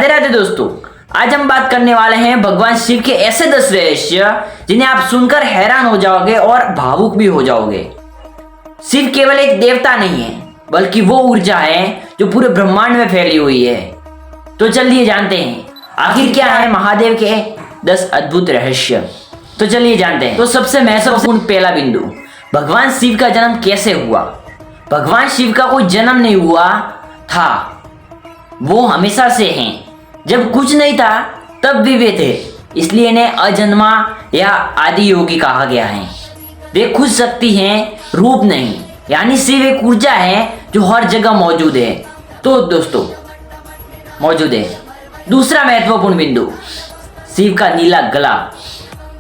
राधे राधे दोस्तों, आज हम बात करने वाले हैं भगवान शिव के ऐसे 10 रहस्य जिन्हें आप सुनकर हैरान हो जाओगे और भावुक भी हो जाओगे। शिव केवल एक देवता नहीं है, बल्कि वो ऊर्जा है जो पूरे ब्रह्मांड में फैली हुई है। तो चलिए जानते हैं आखिर क्या है महादेव के 10 अद्भुत रहस्य। तो चलिए जानते हैं। तो सबसे महत्वपूर्ण पहला बिंदु, भगवान शिव का जन्म कैसे हुआ। भगवान शिव का कोई जन्म नहीं हुआ था, वो हमेशा से हैं। जब कुछ नहीं था तब भी वे थे, इसलिए इन्हें अजन्मा या आदि योगी कहा गया है। वे खुद शक्ति हैं, रूप नहीं। यानी शिव एक ऊर्जा है जो हर जगह मौजूद है। तो दोस्तों मौजूद है। दूसरा महत्वपूर्ण बिंदु, शिव का नीला गला।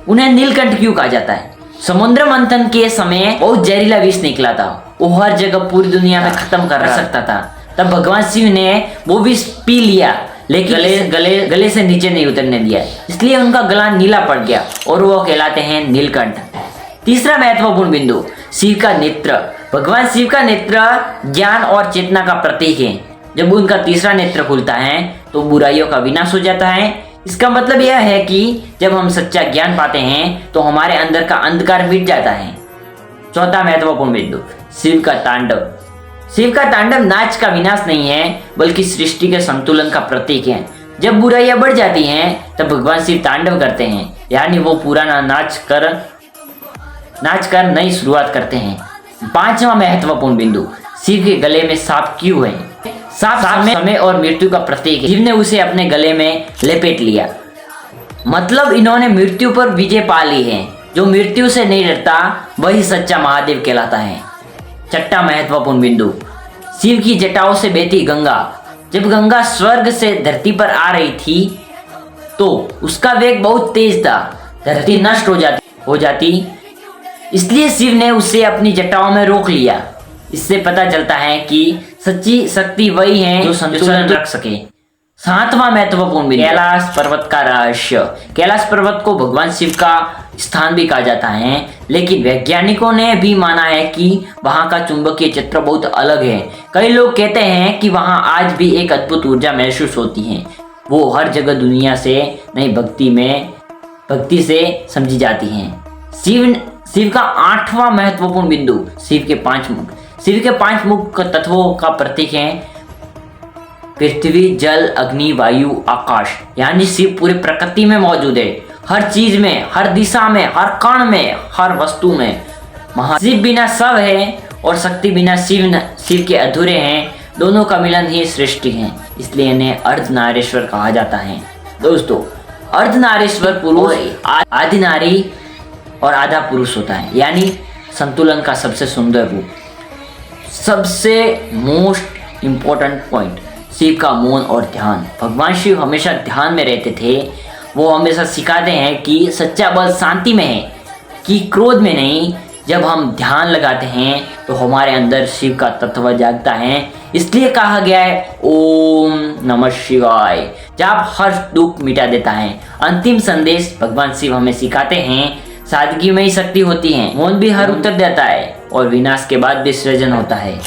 उन्हें नीलकंठ क्यों कहा जाता है। समुद्र मंथन के समय बहुत जहरीला विष निकला था, वो हर जगह पूरी दुनिया में खत्म कर सकता था। तब भगवान शिव ने वो विष पी लिया, लेकिन गले से नीचे नहीं उतरने दिया, इसलिए उनका गला नीला पड़ गया और वो कहलाते हैं नीलकंठ। तीसरा महत्वपूर्ण बिंदु, शिव का नेत्र। भगवान शिव का नेत्र ज्ञान और चेतना का प्रतीक है। जब उनका तीसरा नेत्र खुलता है तो बुराइयों का विनाश हो जाता है। इसका मतलब यह है कि जब हम सच्चा ज्ञान पाते हैं तो हमारे अंदर का अंधकार मिट जाता है। चौथा महत्वपूर्ण बिंदु, शिव का तांडव। शिव का तांडव नाच का विनाश नहीं है, बल्कि सृष्टि के संतुलन का प्रतीक है। जब बुराइयां बढ़ जाती हैं तब भगवान शिव तांडव करते हैं, यानी वो पुराना नाच कर नई शुरुआत करते हैं। पांचवा महत्वपूर्ण बिंदु, शिव के गले में सांप क्यों है। सांप समय और मृत्यु का प्रतीक है। शिव ने उसे अपने गले में लपेट लिया, मतलब इन्होंने मृत्यु पर विजय पा ली है। जो मृत्यु से नहीं डरता वही सच्चा महादेव कहलाता है। छठा महत्वपूर्ण बिंदु, शिव की जटाओं से बहती गंगा। जब गंगा स्वर्ग से धरती पर आ रही थी तो उसका वेग बहुत तेज था, धरती नष्ट हो जाती, इसलिए शिव ने उसे अपनी जटाओं में रोक लिया। इससे पता चलता है कि सच्ची शक्ति वही है जो संतुलन रख सके। सातवां महत्वपूर्ण बिंदु, कैलाश पर्वत का रहस्य। कैलाश पर्वत को भगवान शिव का स्थान भी कहा जाता है, लेकिन वैज्ञानिकों ने भी माना है कि वहां का चुंबकीय क्षेत्र बहुत अलग है। कई लोग कहते हैं कि वहां आज भी एक अद्भुत ऊर्जा महसूस होती है। वो हर जगह दुनिया से नहीं भक्ति से समझी जाती है। शिव का आठवां महत्वपूर्ण बिंदु, शिव के 5 मुख। शिव के 5 मुख तत्वों का प्रतीक है पृथ्वी, जल, अग्नि, वायु, आकाश। यानी शिव पूरी प्रकृति में मौजूद है, हर चीज में, हर दिशा में, हर कण में, हर वस्तु में। शिव बिना सब है और शक्ति बिना शिव के अधूरे हैं। दोनों का मिलन ही सृष्टि है, इसलिए इन्हें अर्धनारीश्वर कहा जाता है। दोस्तों अर्धनारीश्वर पुरुष आदि नारी और आधा पुरुष होता है, यानी संतुलन का सबसे सुंदर रूप। सबसे मोस्ट इम्पोर्टेंट पॉइंट, शिव का मौन और ध्यान। भगवान शिव हमेशा ध्यान में रहते थे। वो हमेशा सिखाते हैं कि सच्चा बल शांति में है, कि क्रोध में नहीं। जब हम ध्यान लगाते हैं तो हमारे अंदर शिव का तत्व जागता है। इसलिए कहा गया है ओम नमः शिवाय, जाप हर दुख मिटा देता है। अंतिम संदेश, भगवान शिव हमें सिखाते हैं सादगी में ही शक्ति होती है। मौन भी हर उत्तर देता है और विनाश के बाद भी सृजन होता है।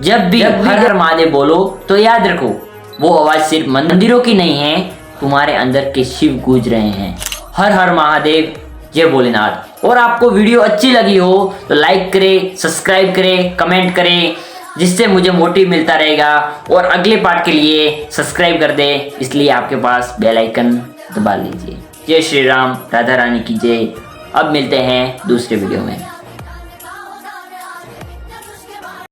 जब भी हर हर महादेव बोलो तो याद रखो, वो आवाज सिर्फ मंदिरों की नहीं है, तुम्हारे अंदर के शिव गूंज रहे हैं। हर हर महादेव, जय भोलेनाथ। और आपको वीडियो अच्छी लगी हो तो लाइक करें, सब्सक्राइब करें, कमेंट करें, जिससे मुझे मोटिव मिलता रहेगा। और अगले पार्ट के लिए सब्सक्राइब कर दे, इसलिए आपके पास बेल आइकन दबा लीजिए। जय श्री राम, राधा रानी की जय। अब मिलते हैं दूसरे वीडियो में।